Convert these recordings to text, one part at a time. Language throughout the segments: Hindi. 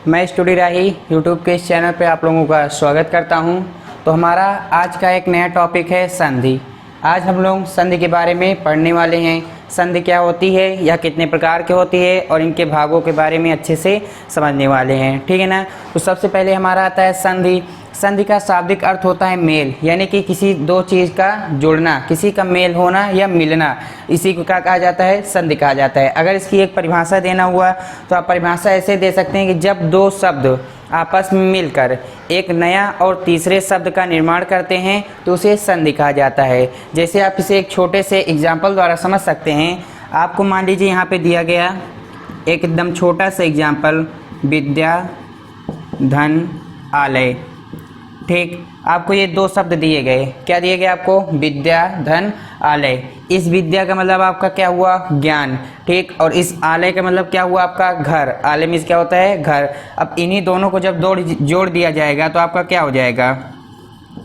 मैं स्टडी राही यूट्यूब के इस चैनल पे आप लोगों का स्वागत करता हूं। तो हमारा आज का एक नया टॉपिक है संधि। आज हम लोग संधि के बारे में पढ़ने वाले हैं। संधि क्या होती है या कितने प्रकार की होती है और इनके भागों के बारे में अच्छे से समझने वाले हैं, ठीक है ना। तो सबसे पहले हमारा आता है संधि। संधि का शाब्दिक अर्थ होता है मेल, यानी कि किसी दो चीज़ का जुड़ना, किसी का मेल होना या मिलना, इसी को क्या कहा जाता है, संधि कहा जाता है। अगर इसकी एक परिभाषा देना हुआ तो आप परिभाषा ऐसे दे सकते हैं कि जब दो शब्द आपस में मिलकर एक नया और तीसरे शब्द का निर्माण करते हैं तो उसे संधि कहा जाता है। जैसे आप इसे एक छोटे से एग्जाम्पल द्वारा समझ सकते हैं। आपको मान लीजिए यहाँ पे दिया गया एकदम छोटा सा एग्जाम्पल, विद्या धन आलय, ठीक। आपको ये दो शब्द दिए गए, क्या दिए गए आपको, विद्या धन आलय। इस विद्या का मतलब आपका क्या हुआ, ज्ञान, ठीक। और इस आलय का मतलब क्या हुआ, आपका घर। आलय में क्या होता है, घर। अब इन्हीं दोनों को जब जोड़ दिया जाएगा तो आपका क्या हो जाएगा,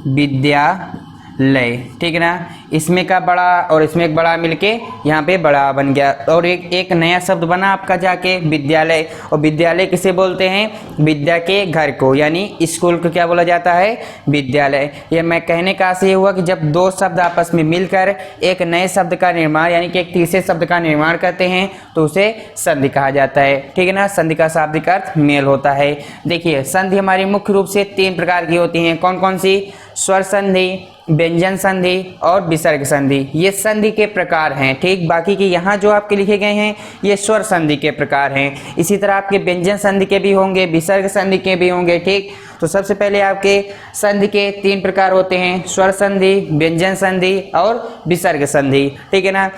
विद्यालय, ठीक है ना। इसमें का बड़ा और इसमें एक बड़ा मिलके यहाँ पे बड़ा बन गया और एक नया शब्द बना आपका जाके विद्यालय। और विद्यालय किसे बोलते हैं, विद्या के घर को, यानी स्कूल को क्या बोला जाता है, विद्यालय। ये मैं कहने का आशय हुआ कि जब दो शब्द आपस में मिलकर एक नए शब्द का निर्माण यानी कि एक तीसरे शब्द का निर्माण करते हैं तो उसे संधि कहा जाता है, ठीक है ना। संधि का शाब्दिक अर्थ मेल होता है। देखिए संधि हमारी मुख्य रूप से तीन प्रकार की होती हैं। कौन कौन सी, स्वर संधि, व्यंजन संधि और विसर्ग संधि। ये संधि के प्रकार हैं, ठीक। बाकी के यहाँ जो आपके लिखे गए हैं ये स्वर संधि के प्रकार हैं। इसी तरह आपके व्यंजन संधि के भी होंगे, विसर्ग संधि के भी होंगे, ठीक। तो सबसे पहले आपके संधि के तीन प्रकार होते हैं, स्वर संधि, व्यंजन संधि और विसर्ग संधि, ठीक है ना।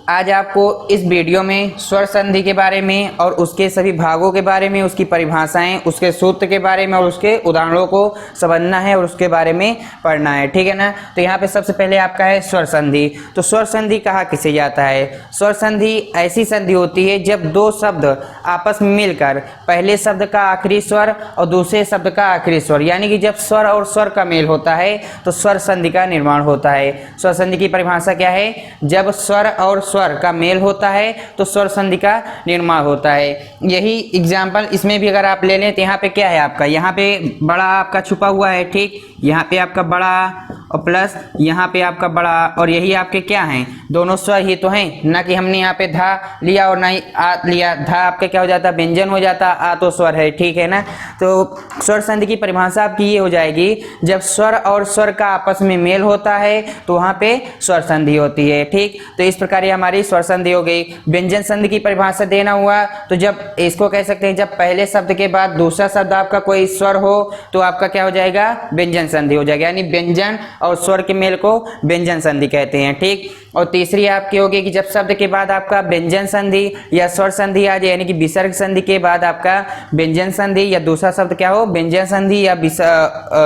आज आपको इस वीडियो में स्वर संधि के बारे में और उसके सभी भागों के बारे में, उसकी परिभाषाएं, उसके सूत्र के बारे में और उसके उदाहरणों को समझना है और उसके बारे में पढ़ना है, ठीक है ना। तो यहाँ पे सबसे पहले आपका है स्वर संधि। तो स्वर संधि कहा किसे जाता है, स्वर संधि ऐसी संधि होती है जब दो शब्द आपस में मिलकर पहले शब्द का आखिरी स्वर और दूसरे शब्द का आखिरी स्वर, यानी कि जब स्वर और स्वर का मेल होता है तो स्वर संधि का निर्माण होता है। स्वर संधि की परिभाषा क्या है, जब स्वर और स्वर का मेल होता है तो स्वर संधि का निर्माण होता है। यही एग्जाम्पल इसमें भी अगर आप ले लें तो यहाँ पे क्या है आपका, यहाँ पे बड़ा आपका छुपा हुआ है, ठीक। यहाँ पे आपका बड़ा और प्लस यहाँ पे आपका बड़ा, और यही आपके क्या हैं, दोनों स्वर ही तो हैं ना, कि हमने यहाँ पे धा लिया और ना ही आ लिया। धा आपका क्या हो जाता, व्यंजन हो जाता, आ तो स्वर है, ठीक है ना। तो स्वर संधि की परिभाषा आपकी ये हो जाएगी, जब स्वर और स्वर का आपस में मेल होता है तो वहाँ पे स्वर संधि होती है, ठीक। तो इस प्रकार ये हमारी स्वर संधि हो गई। व्यंजन संधि की परिभाषा देना हुआ तो जब इसको कह सकते हैं जब पहले शब्द के बाद दूसरा शब्द आपका कोई स्वर हो तो आपका क्या हो जाएगा, व्यंजन संधि हो जाएगा, यानी व्यंजन और स्वर के मेल को व्यंजन संधि कहते हैं, ठीक। और तीसरी आपकी होगी कि जब शब्द के बाद आपका व्यंजन संधि या स्वर संधि आ जाए, यानी कि विसर्ग संधि के बाद आपका व्यंजन संधि या दूसरा शब्द क्या हो, व्यंजन संधि या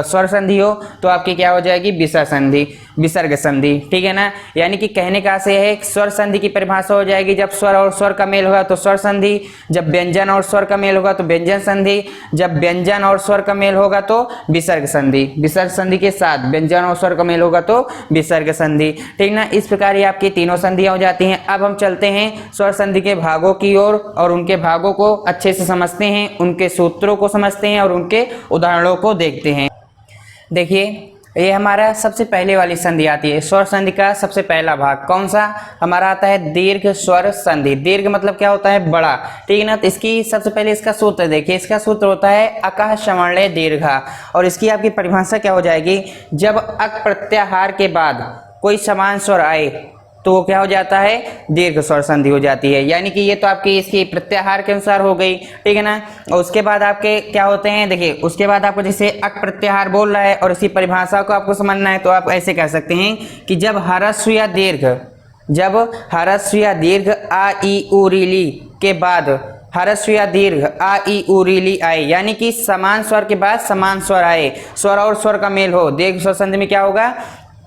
स्वर संधि हो तो आपकी क्या हो जाएगी, विसर्ग संधि, विसर्ग संधि, ठीक है ना। यानी कि कहने का आशय है स्वर संधि की परिभाषा हो जाएगी जब स्वर और स्वर का मेल होगा तो स्वर संधि, जब व्यंजन और स्वर का मेल होगा तो व्यंजन संधि, जब व्यंजन और स्वर का मेल होगा तो विसर्ग संधि, विसर्ग संधि के साथ व्यंजन और स्वर का मेल होगा तो विसर्ग संधि, ठीक ना। इस प्रकार ये आपकी तीनों संधियां हो जाती हैं। अब हम चलते हैं स्वर संधि के भागों की ओर और उनके भागों को अच्छे से समझते हैं, उनके सूत्रों को समझते हैं और उनके उदाहरणों को देखते हैं। देखिए ये हमारा सबसे पहले वाली संधि आती है, स्वर संधि का सबसे पहला भाग कौन सा हमारा आता है, दीर्घ स्वर संधि। दीर्घ मतलब क्या होता है, बड़ा, ठीक है ना। तो इसकी सबसे पहले इसका सूत्र देखिए, इसका सूत्र होता है अकः श्रवणे दीर्घा। और इसकी आपकी परिभाषा क्या हो जाएगी, जब अक प्रत्याहार के बाद कोई समान स्वर आए तो वो क्या हो जाता है, दीर्घ स्वर संधि हो जाती है। यानी कि ये तो आपकी इसकी प्रत्याहार के अनुसार हो गई, ठीक है ना। और उसके बाद आपके क्या होते हैं, देखिए उसके बाद आपको जैसे अक प्रत्याहार बोल रहा है और इसी परिभाषा को आपको समझना है तो आप ऐसे कह सकते हैं कि जब ह्रस्व या दीर्घ, जब ह्रस्व या दीर्घ आ ई उ री ली के बाद ह्रस्व या दीर्घ आ ई उ री ली आए, यानी कि समान स्वर के बाद समान स्वर आए, स्वर और स्वर का मेल हो, दीर्घ स्वर संधि में क्या होगा,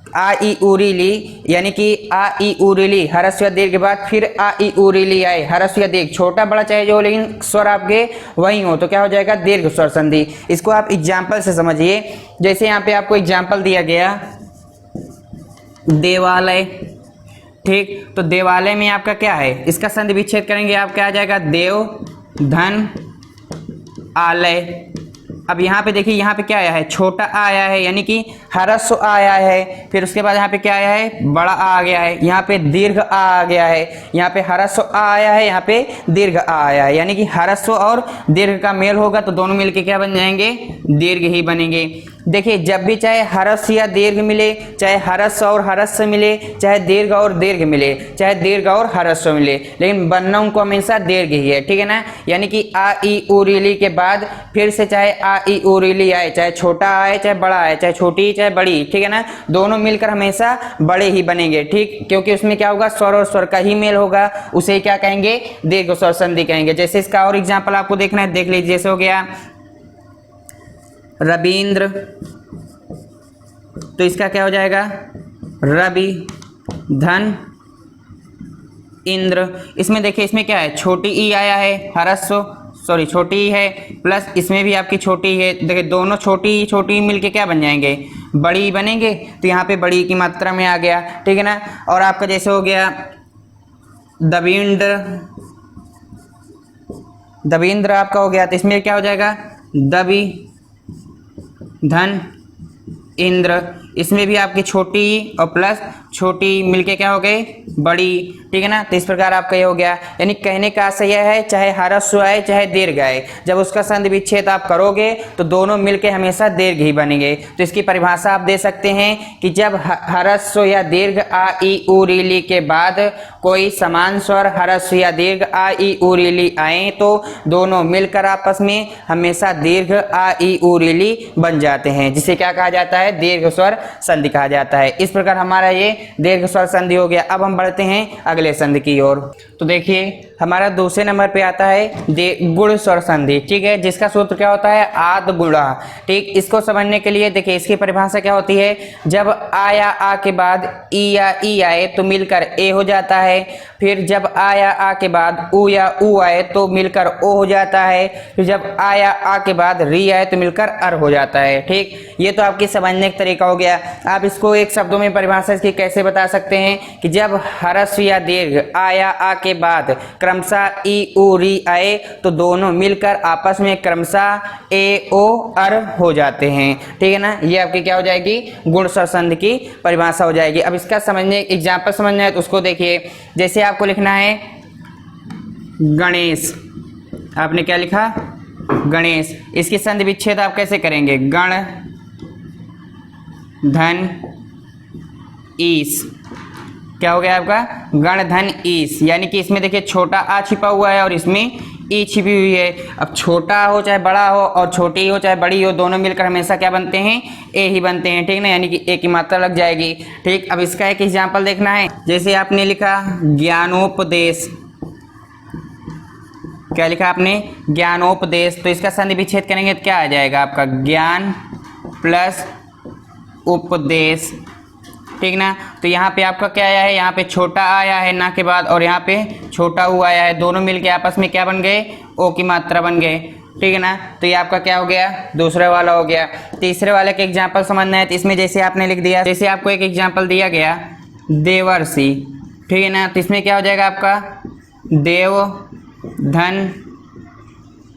आ ई उ री ली, यानी कि आ ई उ री ली ह्रस्व या दीर्घ के बाद फिर आ ई उ री ली आए, ह्रस्व या दीर्घ छोटा बड़ा चाहे जो लेकिन स्वर आपके वही हो तो क्या हो जाएगा, दीर्घ स्वर संधि। इसको आप एग्जाम्पल से समझिए। जैसे यहाँ पे आपको एग्जाम्पल दिया गया देवालय, ठीक। तो देवालय में आपका क्या है, इसका संधि विच्छेद करेंगे आप क्या आ जाएगा, देव धन आलय। अब यहाँ पे देखिए, यहाँ पे क्या आया है, छोटा आ आया है, यानी कि ह्रस्व आ आया है। फिर उसके बाद यहाँ पे क्या आया है, बड़ा आ गया है। यहाँ पे दीर्घ आ गया है। यहाँ पे ह्रस्व आ आया है, यहाँ पे दीर्घ आ आया है। यानी कि ह्रस्व और दीर्घ का मेल होगा तो दोनों मिलके क्या बन जाएंगे, दीर्घ ही बनेंगे। देखिए, जब भी चाहे ह्रस्व या दीर्घ मिले, चाहे ह्रस्व और ह्रस्व मिले, चाहे दीर्घ और दीर्घ मिले, चाहे दीर्घ और ह्रस्व मिले, लेकिन बनना उनको हमेशा दीर्घ ही है, ठीक है ना। यानी कि आ ई उ री के बाद फिर से चाहे आ ई उ री आए, चाहे छोटा आए चाहे बड़ा आए, चाहे छोटी चाहे बड़ी, ठीक है ना, दोनों मिलकर हमेशा बड़े ही बनेंगे, ठीक, क्योंकि उसमें क्या होगा, स्वर और स्वर का ही मेल होगा, उसे क्या कहेंगे, दीर्घ स्वर संधि कहेंगे। जैसे इसका और एग्जाम्पल आपको देखना है, देख लीजिए। जैसे हो गया रविंद्र, तो इसका क्या हो जाएगा, रवि धन इंद्र। इसमें देखिए, इसमें क्या है, छोटी ई आया है, ह्रस्व, सॉरी छोटी ई है, प्लस इसमें भी आपकी छोटी है। देखिए, दोनों छोटी मिलके क्या बन जाएंगे, बड़ी बनेंगे। तो यहाँ पे बड़ी की मात्रा में आ गया, ठीक है ना। और आपका जैसे हो गया दविंद्र आपका हो गया, तो इसमें क्या हो जाएगा, दवि धन इंद्र। इसमें भी आपकी छोटी और प्लस छोटी मिलके क्या हो गए, बड़ी, ठीक है ना। तो इस प्रकार आपका ये हो गया। यानी कहने का आशय यह है, चाहे ह्रस्व आए चाहे दीर्घ आए, जब उसका संधि विच्छेद आप करोगे तो दोनों मिलके हमेशा दीर्घ ही बनेंगे। तो इसकी परिभाषा आप दे सकते हैं कि जब ह्रस्व या दीर्घ आ ई उ री के बाद कोई समान स्वर ह्रस्व या दीर्घ आ ई उ री आए तो दोनों मिलकर आपस में हमेशा दीर्घ आ ई उ री बन जाते हैं, जिसे क्या कहा जाता है, दीर्घ स्वर संधि कहा जाता है। इस प्रकार हमारा ये दीर्घ स्वर संधि हो गया। अब हम बढ़ते हैं अगले संधि की ओर। तो देखिए, हमारा दूसरे नंबर पे आता है गुण स्वर संधि, ठीक है, जिसका सूत्र क्या होता है, आद गुणा। ठीक, इसको समझने के लिए देखिए, इसकी परिभाषा क्या होती है, जब आ या आ के बाद ई या ई आए तो मिलकर ए हो जाता है। फिर जब आ या आ के बाद उ या उ आए तो मिलकर ओ हो जाता है। फिर जब आ या आ के बाद री आए तो मिलकर अर हो जाता है। ठीक, ये तो आपकी समझने का तरीका हो गया। आप इसको एक शब्दों में परिभाषा इसकी कैसे बता सकते हैं कि जब ह्रस्व या दीर्घ आ या आ के बाद क्रमशः ई उ री आए तो दोनों मिलकर आपस में क्रमशः ए ओ अर हो जाते हैं। ठीक है ना, ये आपकी क्या हो जाएगी, गुण स्वर संधि की परिभाषा हो जाएगी। अब इसका समझने एग्जाम्पल समझना है तो उसको देखिए। जैसे आपको लिखना है गणेश, आपने क्या लिखा, गणेश। इसकी संधि विच्छेद आप कैसे करेंगे, गण धन ईस, क्या हो गया आपका, गण धन ईस। यानी कि इसमें देखिए छोटा आ छिपा हुआ है और इसमें ई छिपी हुई है। अब छोटा हो चाहे बड़ा हो और छोटी हो चाहे बड़ी हो, दोनों मिलकर हमेशा क्या बनते हैं, ए ही बनते हैं। ठीक ना, यानी कि ए की मात्रा लग जाएगी। ठीक, अब इसका एक एग्जाम्पल देखना है। जैसे आपने लिखा ज्ञानोपदेश, क्या लिखा आपने, ज्ञानोपदेश। तो इसका संधि विच्छेद करेंगे तो क्या आ जाएगा आपका, ज्ञान प्लस उपदेश। ठीक ना, तो यहाँ पे आपका क्या आया है, यहाँ पे छोटा आया है ना के बाद और यहाँ पे छोटा हुआ आया है, दोनों मिलके आपस में क्या बन गए, ओ की मात्रा बन गए। ठीक है ना, तो ये आपका क्या हो गया, दूसरे वाला हो गया। तीसरे वाले के एग्जाम्पल समझना है तो इसमें जैसे आपने लिख दिया, जैसे आपको एक एग्जाम्पल दिया गया देवर्षि। ठीक है ना, तो इसमें क्या हो जाएगा आपका, देव धन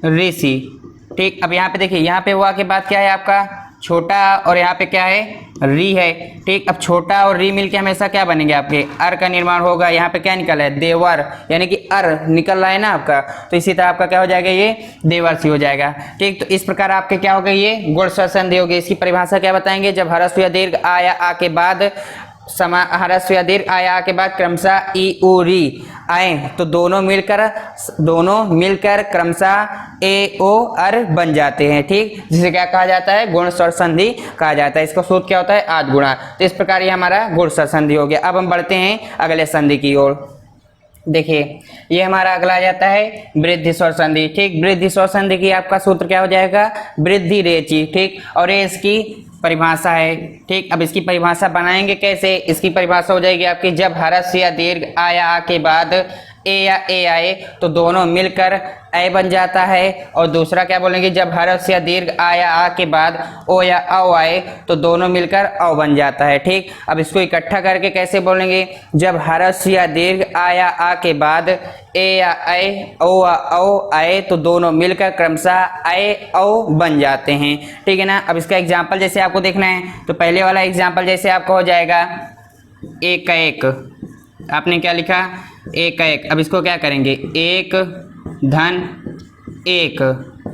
ऋषि। ठीक, अब यहाँ पे देखिए, यहाँ पे हुआ के बाद क्या है आपका, छोटा और यहाँ पे क्या है, री है। ठीक, अब छोटा और री मिलके हमेशा क्या बनेंगे, आपके अर का निर्माण होगा। यहाँ पे क्या निकला है, देवर, यानी कि अर निकल रहा है ना आपका, तो इसी तरह आपका क्या हो जाएगा, ये देवर्षि हो जाएगा। ठीक, तो इस प्रकार आपके क्या हो गए, ये गुण स्वर संधि हो गई। इसकी परिभाषा क्या बताएंगे, जब ह्रस्व या दीर्घ आ या आ के बाद ह्रस्व या दीर्घ आया के बाद क्रमशः ई उ री आए तो दोनों मिलकर क्रमशः ए ओ अर बन जाते हैं। ठीक, जिसे क्या कहा जाता है, गुण स्वर संधि कहा जाता है। इसका सूत्र क्या होता है, आद गुणा। तो इस प्रकार ये हमारा गुण स्वर संधि हो गया। अब हम बढ़ते हैं अगले संधि की ओर। देखिए, ये हमारा अगला आ जाता है वृद्धि स्वर संधि। ठीक, वृद्धि स्वर संधि की आपका सूत्र क्या हो जाएगा, वृद्धि रेचि। ठीक, और ये इसकी परिभाषा है। ठीक, अब इसकी परिभाषा बनाएंगे कैसे, इसकी परिभाषा हो जाएगी आपकी, जब ह्रस्व या दीर्घ आ या आ के बाद ए या ए आए तो दोनों मिलकर ए बन जाता है। और दूसरा क्या बोलेंगे, जब ह्रस्व या दीर्घ आ या आ के बाद ओ या औ आए तो दोनों मिलकर औ बन जाता है। ठीक, अब इसको इकट्ठा करके कैसे बोलेंगे, जब ह्रस्व या दीर्घ आ या आ के बाद ए या ए ओ या औ आए तो दोनों मिलकर क्रमशः ए औ बन जाते हैं। ठीक है ना। अब इसका एग्जाम्पल जैसे आपको देखना है तो पहले वाला एग्जाम्पल जैसे आपका हो जाएगा एक का एक, आपने क्या लिखा, एक का एक। अब इसको क्या करेंगे, एक धन एक।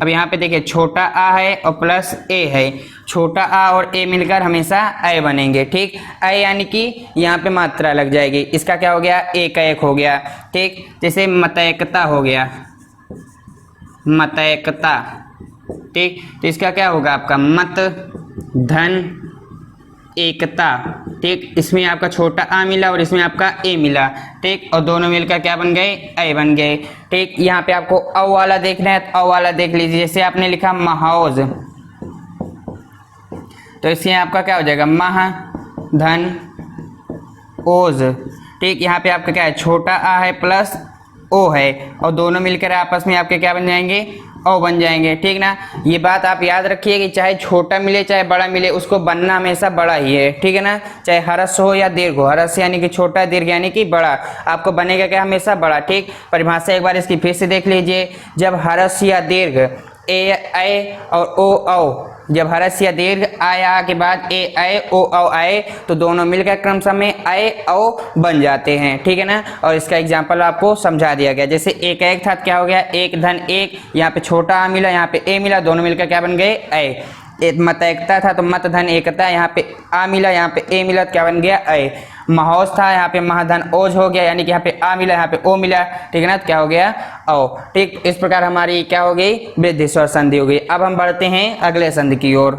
अब यहाँ पे देखिए छोटा आ है और प्लस ए है, छोटा आ और ए मिलकर हमेशा ए बनेंगे। ठीक, ए यानी कि यहाँ पे मात्रा लग जाएगी, इसका क्या हो गया, एक का एक हो गया। ठीक, जैसे मतैकता हो गया, मतैकता। ठीक, तो इसका क्या होगा आपका मत धन एकता। ठीक, इसमें आपका छोटा आ मिला और इसमें आपका ए मिला। ठीक, और दोनों मिलकर क्या बन गए, ए बन गए। ठीक, यहाँ पे आपको औ वाला देखना है तो औ वाला देख लीजिए। जैसे आपने लिखा महाौज तो इसमें आपका क्या हो जाएगा, मह धन ओज। ठीक, यहाँ पे आपका क्या है, छोटा आ है प्लस ओ है और दोनों मिलकर आपस में आपके क्या बन जाएंगे, ओ बन जाएंगे। ठीक ना। ये बात आप याद रखिए कि चाहे छोटा मिले चाहे बड़ा मिले उसको बनना हमेशा बड़ा ही है। ठीक है ना, चाहे ह्रस्व हो या दीर्घ हो, ह्रस्व यानी कि छोटा, दीर्घ यानी कि बड़ा, आपको बनेगा क्या, हमेशा बड़ा। ठीक, परिभाषा एक बार इसकी फिर से देख लीजिए। जब ह्रस्व या दीर्घ ए और ओ औ, जब ह्रस्व या दीर्घ आ के बाद ए ओ औ आए तो दोनों मिलकर क्रमशः में ए औ बन जाते हैं। ठीक है ना। और इसका एग्जांपल आपको समझा दिया गया। जैसे एक एक था, क्या हो गया, एक धन एक, यहाँ पे छोटा आ मिला, यहाँ पे ए मिला, दोनों मिलकर क्या बन गए, ए। मतैकता था तो मत धन एकता, यहाँ पे आ मिला, यहाँ पे ए मिला तो क्या बन गया, ए। महाौज था, यहाँ पे महाधन ओज हो गया, यानी कि यहाँ पे आ मिला, यहाँ पे ओ मिला। ठीक है ना, तो क्या हो गया, ओ। ठीक, इस प्रकार हमारी क्या हो गई, वृद्धि स्वर संधि हो गई। अब हम बढ़ते हैं अगले संधि की ओर।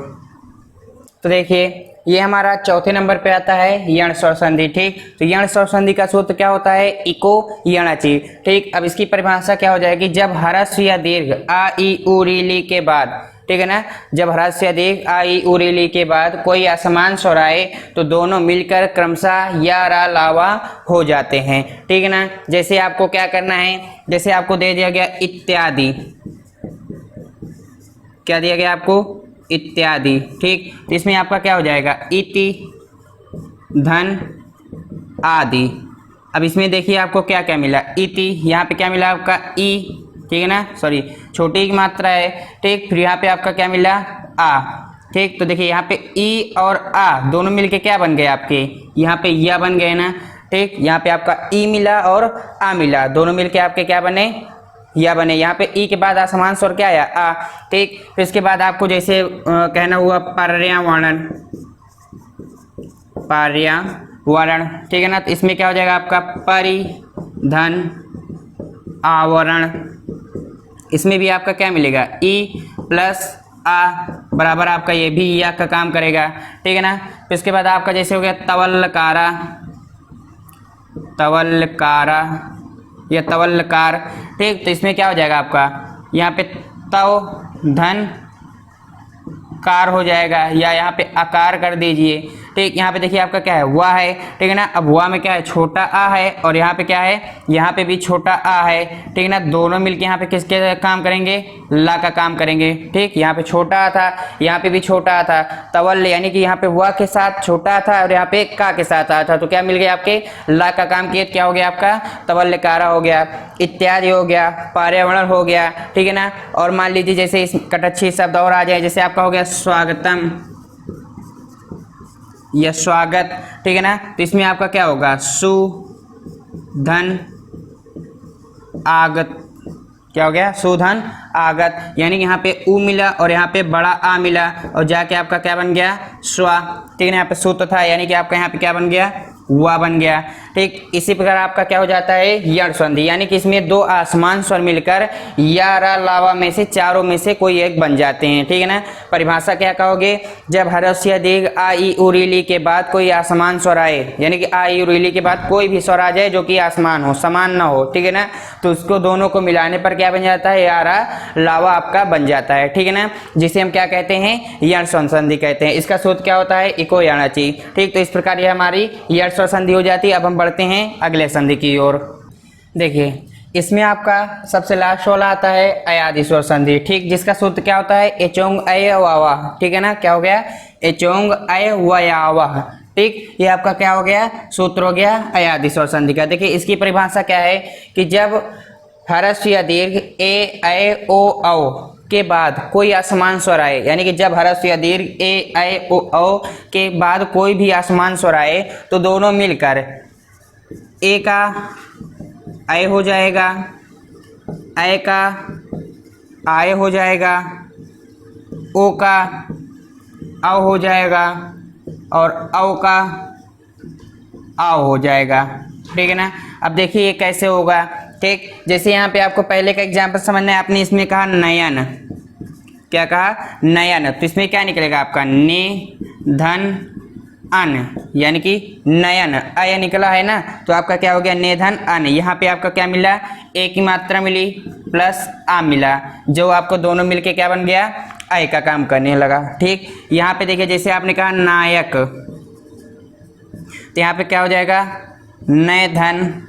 तो देखिए ये हमारा चौथे नंबर पे आता है यण स्वर संधि। ठीक, तो यण स्वर संधि का सूत्र क्या होता है, इको यणचि। ठीक, अब इसकी परिभाषा क्या हो जाएगी, जब ह्रस्व या दीर्घ आ ई उ री ली के बाद, ठीक है ना, जब ह्रस्व या दीर्घ आ ई उ री ली के बाद कोई असमान स्वर आए तो दोनों मिलकर क्रमशः या रा लावा हो जाते हैं। ठीक है ना। जैसे आपको क्या करना है, जैसे आपको दे दिया गया इत्यादि, क्या दिया गया आपको, इत्यादि। ठीक, तो इसमें आपका क्या हो जाएगा, इति धन आदि। अब इसमें देखिए आपको क्या क्या मिला, इति, यहाँ पे क्या मिला आपका ई, ठीक है ना, सॉरी छोटी की मात्रा है। ठीक, फिर यहाँ पे आपका क्या मिला, आ। ठीक, तो देखिए यहाँ पे ई और आ दोनों मिलके क्या बन गए आपके, यहाँ पे या बन गए ना। ठीक, यहाँ पे आपका ई मिला और आ मिला, दोनों मिलके आपके क्या बने, या बने। यहाँ पे ई के बाद असमान स्वर क्या आया, आ। ठीक, फिर इसके बाद आपको जैसे कहना हुआ पर्यावरण, पर्यावरण। ठीक है ना, तो इसमें क्या हो जाएगा आपका परि धन आवरण। इसमें भी आपका क्या मिलेगा, ई प्लस आ बराबर आपका ये भी या का काम करेगा। ठीक है ना। फिर इसके बाद आपका जैसे हो गया तवल्लकारा, तवल्लकारा या तवल्लकार। ठीक, तो इसमें क्या हो जाएगा आपका, यहाँ पे तव धन कार हो जाएगा या यहाँ पे आकार कर दीजिए। ठीक, यहाँ पे देखिए आपका क्या है, वह है। ठीक है ना, अब वह में क्या है, छोटा आ है और यहाँ पे क्या है, यहाँ पे भी छोटा आ है। ठीक है ना, दोनों मिलके यहाँ पे किसके काम करेंगे, ला का काम करेंगे। ठीक, यहाँ पे छोटा आ था, यहाँ पे भी छोटा आ था, तवल यानी कि यहाँ पे वह के साथ छोटा था और यहाँ पे का के साथ आया था, तो क्या मिल गया आपके, ला का काम किए, क्या हो गया आपका, तवल्लकारा हो गया, इत्यादि हो गया, पर्यावरण हो गया। ठीक है ना। और मान लीजिए जैसे इस कटच्छी शब्द और आ जाए, जैसे आपका हो गया स्वागतम या स्वागत। ठीक है ना, तो इसमें आपका क्या होगा, सु धन आगत, क्या हो गया, सुधन आगत, यानी कि यहाँ पे उ मिला और यहाँ पे बड़ा आ मिला और जाके आपका क्या बन गया, स्वा। ठीक है, यहाँ पे सूत्र था यानी कि आपका यहाँ पे क्या बन गया, हुआ बन गया। ठीक, इसी प्रकार आपका क्या हो जाता है यण संधि, यानी कि इसमें दो आसमान स्वर मिलकर या रा लावा में से चारों में से कोई एक बन जाते हैं। ठीक है ना। परिभाषा क्या कहोगे, जब ह्रस्व या दीर्घ आ ई उ री ली के बाद कोई आसमान स्वर आए, यानी कि आ ई उ री ली के बाद कोई भी स्वर आ जाए जो कि आसमान हो, समान ना हो। ठीक है ना, तो उसको दोनों को मिलाने पर क्या बन जाता है, या रा लावा आपका बन जाता है। ठीक है ना, जिसे हम क्या कहते हैं, यण स्वर संधि कहते हैं। इसका सूत्र क्या होता है, इको यणचि। ठीक, तो इस प्रकार ये हमारी यण स्वर संधि हो जाती है। अब हम बढ़ते हैं अगले संधि की ओर। देखिए इसमें आपका सबसे लास्ट वाला आता है अयादि स्वर संधि, ठीक, जिसका सूत्र क्या होता है एचोंग अय वावा, ठीक है ना, क्या हो गया एचोंग अय वयावा, ठीक, ये आपका क्या हो गया सूत्र हो गया अयादि स्वर संधि का। देखिए इसकी परिभाषा क्या है कि जब ह्रस्व या दीर्घ ए ऐ ओ औ के बाद कोई असमान स्वर आए, यानी कि जब ह्रस्व या दीर्घ ए ऐ ओ औ के बाद कोई भी असमान स्वर आए तो दोनों मिलकर ए का ऐ हो जाएगा, ऐ का आय हो जाएगा, ओ का औ हो जाएगा और औ का आओ हो जाएगा, ठीक है ना। अब देखिए ये कैसे होगा, ठीक, जैसे यहाँ पे आपको पहले का एग्जाम्पल समझना है, आपने इसमें कहा नयन, क्या कहा नयन, तो इसमें क्या निकलेगा आपका ने धन अन, यानी कि नयन अय निकला है ना, तो आपका क्या हो गया ने धन अन। यहाँ पे आपका क्या मिला ए की मात्रा मिली प्लस आ मिला, जो आपको दोनों मिलके क्या बन गया अय का काम करने लगा, ठीक। यहाँ पे देखिए जैसे आपने कहा नायक, तो यहाँ पे क्या हो जाएगा नय धन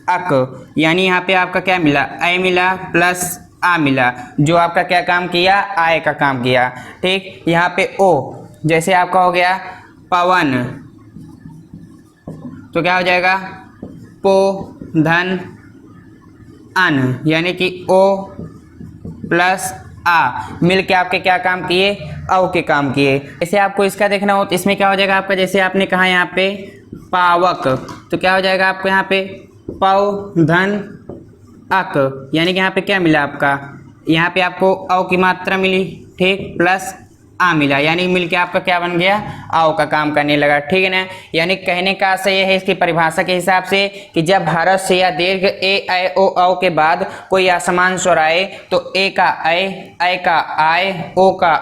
अक, यानी यहाँ पे आपका क्या मिला अय मिला प्लस आ मिला, जो आपका क्या काम किया आय का काम किया, ठीक। यहाँ पे ओ, जैसे आपका हो गया पवन, तो क्या हो जाएगा पो धन अन, यानी कि ओ प्लस आ मिल के आपके क्या काम किए औ के काम किए। जैसे आपको इसका देखना हो तो इसमें क्या हो जाएगा आपका, जैसे आपने कहा यहाँ पे पावक, तो क्या हो जाएगा आपको यहाँ पे पौ धन अक, यानी कि यहाँ पे क्या मिला आपका, यहाँ पे आपको औ की मात्रा मिली, ठीक, प्लस आ मिला, यानी मिलके आपका क्या बन गया आओ का काम करने लगा, ठीक है ना। यानी कहने का आशय यह है इसकी परिभाषा के हिसाब से कि जब ह्रस्व या दीर्घ ए ऐ ओ औ के बाद कोई असमान स्वर आए तो ए का ऐ का आय, ओ का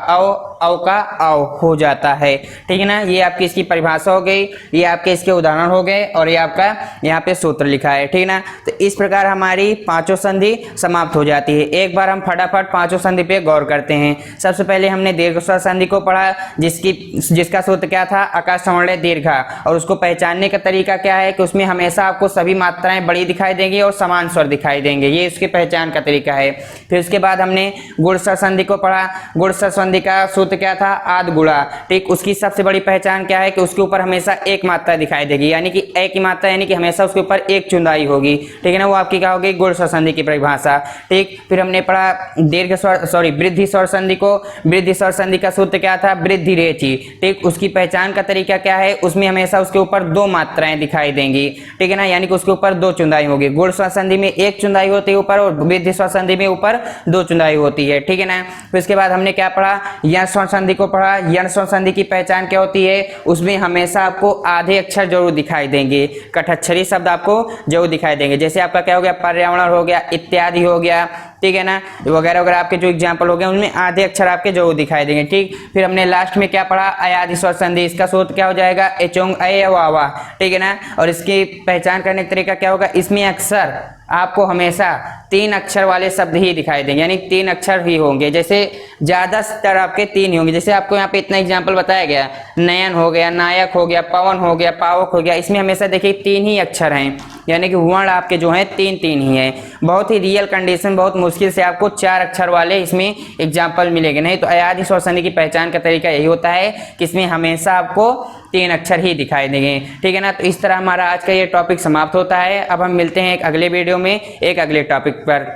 औ का औ हो जाता है, ठीक है ना। ये आपकी इसकी परिभाषा हो गई, ये आपके इसके उदाहरण हो गए और ये आपका यहाँ पे सूत्र लिखा है, ठीक है ना। तो इस प्रकार हमारी पांचों संधि समाप्त हो जाती है। एक बार हम फटाफट पांचों संधि पे गौर करते हैं। सबसे पहले हमने दीर्घ स्वर संधि को पढ़ा, जिसका सूत्र क्या था आकाश सवर्णय दीर्घा, और उसको पहचानने का तरीका क्या है कि उसमें हमेशा आपको सभी मात्राएं बड़ी दिखाई देंगी और समान स्वर दिखाई देंगे, ये उसकी पहचान का तरीका है। फिर उसके बाद हमने गुण स्वर संधि को पढ़ा। गुण स्वर संधि का सूत्र क्या था आद गुणा, ठीक, उसकी सबसे बड़ी पहचान क्या है कि उसके ऊपर हमेशा एक मात्रा दिखाई देगी, यानी कि ए की मात्रा, यानी कि हमेशा उसके ऊपर एक चुंदाई होगी, ठीक है ना, वो आपकी क्या होगी गुण स्वर संधि की परिभाषा, ठीक। फिर हमने पढ़ा दीर्घ स्वर वृद्धि स्वर संधि को। वृद्धि स्वर संधि का सूत्र क्या था वृद्धि रेचि, ठीक, उसकी पहचान का तरीका क्या है, उसमें हमेशा उसके ऊपर दो मात्राएं दिखाई देंगी, ठीक है ना, यानी कि उसके ऊपर दो चुंदाई होगी। गुण स्वर संधि में एक चुंदाई होती है ऊपर और वृद्धि स्वर संधि में ऊपर दो चुंदाई होती है, ठीक है ना। फिर उसके बाद हमने क्या पढ़ा यण स्वर संधि को पढ़ा। यण स्वर संधि की पहचान क्या होती है, उसमें हमेशा आपको आधे अक्षर जरूर दिखाई देंगे, कठक्षरी शब्द आपको जरूर दिखाई देंगे, जैसे आपका क्या हो गया पर्यावरण हो गया, इत्यादि हो गया, ठीक है ना, वगैरह वगैरह आपके जो एग्जाम्पल हो गए उनमें आधे अक्षर आपके जरूर दिखाई देंगे, ठीक। फिर हमने लास्ट में क्या पढ़ा अयादि स्वर संधि, इसका सूत्र क्या हो जाएगा एचोंग अय वावा, ठीक है ना, और इसकी पहचान करने का तरीका क्या होगा, इसमें अक्सर आपको हमेशा तीन अक्षर वाले शब्द ही दिखाई देंगे, यानी तीन अक्षर ही होंगे, जैसे ज्यादातर आपके तीन ही होंगे। जैसे आपको यहाँ पे इतना एग्जाम्पल बताया गया, नयन हो गया, नायक हो गया, पवन हो गया, पावक हो गया, इसमें हमेशा देखिए तीन ही अक्षर हैं, यानी कि वर्ण आपके जो हैं तीन तीन ही हैं। बहुत ही रियल कंडीशन, बहुत मुश्किल से आपको चार अक्षर वाले इसमें एग्जाम्पल मिलेंगे, नहीं तो अयादि स्वर संधि की पहचान का तरीका यही होता है कि इसमें हमेशा आपको तीन अक्षर ही दिखाई देंगे, ठीक है ना। तो इस तरह हमारा आज का ये टॉपिक समाप्त होता है। अब हम मिलते हैं एक अगले वीडियो में एक अगले टॉपिक पर।